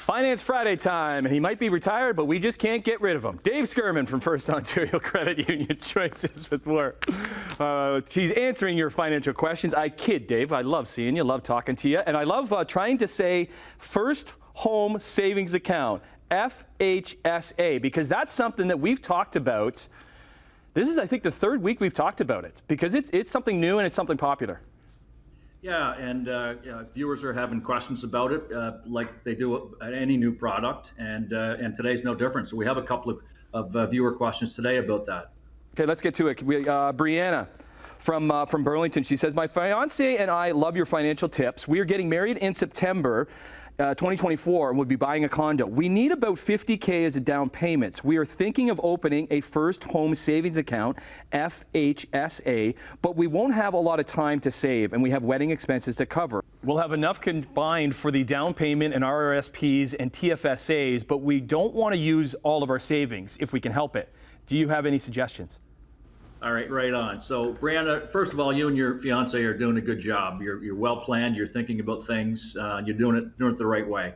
Finance Friday time, and he might be retired, but we just can't get rid of him. Dave Skirman from FirstOntario Credit Union joins us with more. She's answering your financial questions. I kid, Dave. I love seeing you, love talking to you, and I love trying to say First Home Savings Account, FHSA, because that's something that we've talked about. This is, I think, the third week we've talked about it, because it's something new and it's something popular. Yeah, and viewers are having questions about it, like they do at any new product, and today's no different. So we have a couple of viewer questions today about that. Okay, let's get to it. Brianna from Burlington, she says, my fiance and I love your financial tips. We are getting married in September 2024 and would be buying a condo. We need about $50K as a down payment. We are thinking of opening a First Home Savings Account, FHSA, but we won't have a lot of time to save, and we have wedding expenses to cover. We'll have enough combined for the down payment and RRSPs and TFSAs, but we don't want to use all of our savings if we can help it. Do you have any suggestions? All right, right on. So, Brianna, first of all, you and your fiance are doing a good job. You're well planned. You're thinking about things. You're doing it the right way.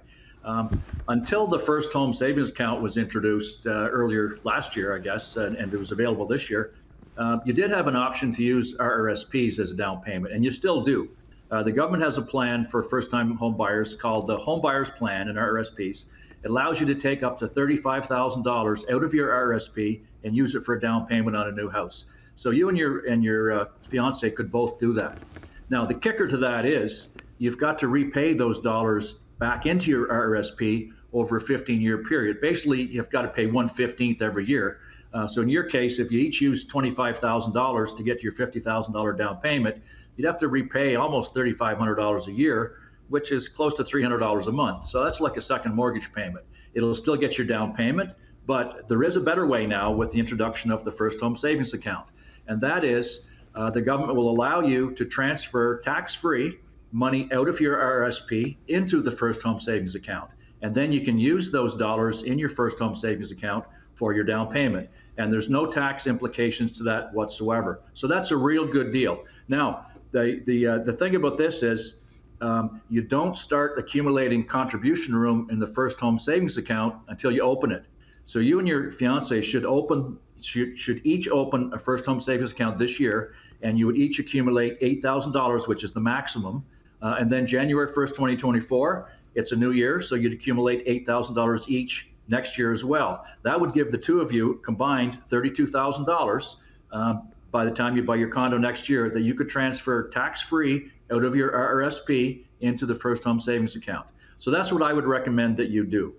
Until the First Home Savings Account was introduced earlier last year, I guess, and it was available this year, you did have an option to use RRSPs as a down payment, and you still do. The government has a plan for first-time home buyers called the Home Buyers Plan and RRSPs. It allows you to take up to $35,000 out of your RRSP and use it for a down payment on a new house. So you and your fiance could both do that. Now, the kicker to that is you've got to repay those dollars back into your RRSP over a 15-year period. Basically, you've got to pay 1/15 every year. So in your case, if you each use $25,000 to get to your $50,000 down payment, you'd have to repay almost $3,500 a year, which is close to $300 a month. So that's like a second mortgage payment. It'll still get your down payment, but there is a better way now with the introduction of the First Home Savings Account. And that is the government will allow you to transfer tax-free money out of your RRSP into the First Home Savings Account. And then you can use those dollars in your First Home Savings Account for your down payment. And there's no tax implications to that whatsoever. So that's a real good deal. Now, the thing about this is, you don't start accumulating contribution room in the First Home Savings Account until you open it. So you and your fiance should each open a First Home Savings Account this year, and you would each accumulate $8,000, which is the maximum. And then January 1st, 2024, it's a new year, so you'd accumulate $8,000 each next year as well. That would give the two of you combined $32,000 by the time you buy your condo next year that you could transfer tax-free out of your RRSP into the First Home Savings Account. So that's what I would recommend that you do.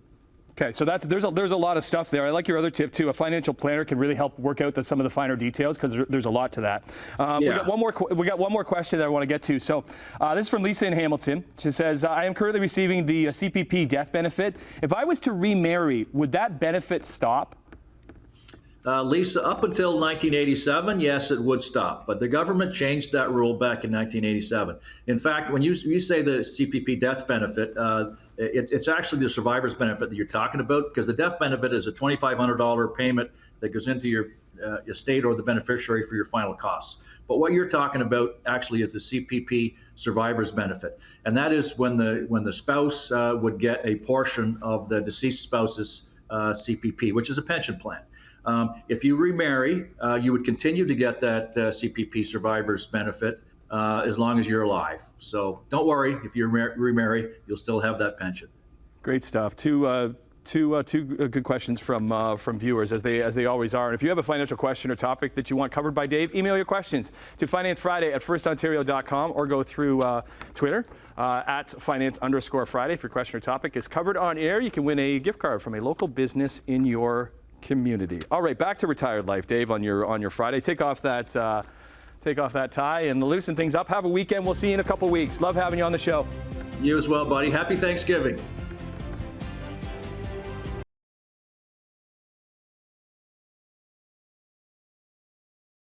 Okay, so there's a lot of stuff there. I like your other tip too. A financial planner can really help work out some of the finer details because there's a lot to that. Yeah. We got one more question that I want to get to. So this is from Lisa in Hamilton. She says, I am currently receiving the CPP death benefit. If I was to remarry, would that benefit stop? Lisa, up until 1987, yes, it would stop. But the government changed that rule back in 1987. In fact, when you say the CPP death benefit, it's actually the survivor's benefit that you're talking about, because the death benefit is a $2,500 payment that goes into your estate or the beneficiary for your final costs. But what you're talking about actually is the CPP survivor's benefit. And that is when the spouse would get a portion of the deceased spouse's CPP, which is a pension plan. If you remarry, you would continue to get that CPP survivor's benefit as long as you're alive. So don't worry, if you remarry, you'll still have that pension. Great stuff. Two good questions from viewers, as they always are. And if you have a financial question or topic that you want covered by Dave, email your questions to financefriday@firstontario.com or go through Twitter at finance_Friday. If your question or topic is covered on air, you can win a gift card from a local business in your community. All right, back to retired life, Dave. On your Friday, take off that tie and loosen things up. Have a weekend. We'll see you in a couple weeks. Love having you on the show. You as well, buddy. Happy Thanksgiving.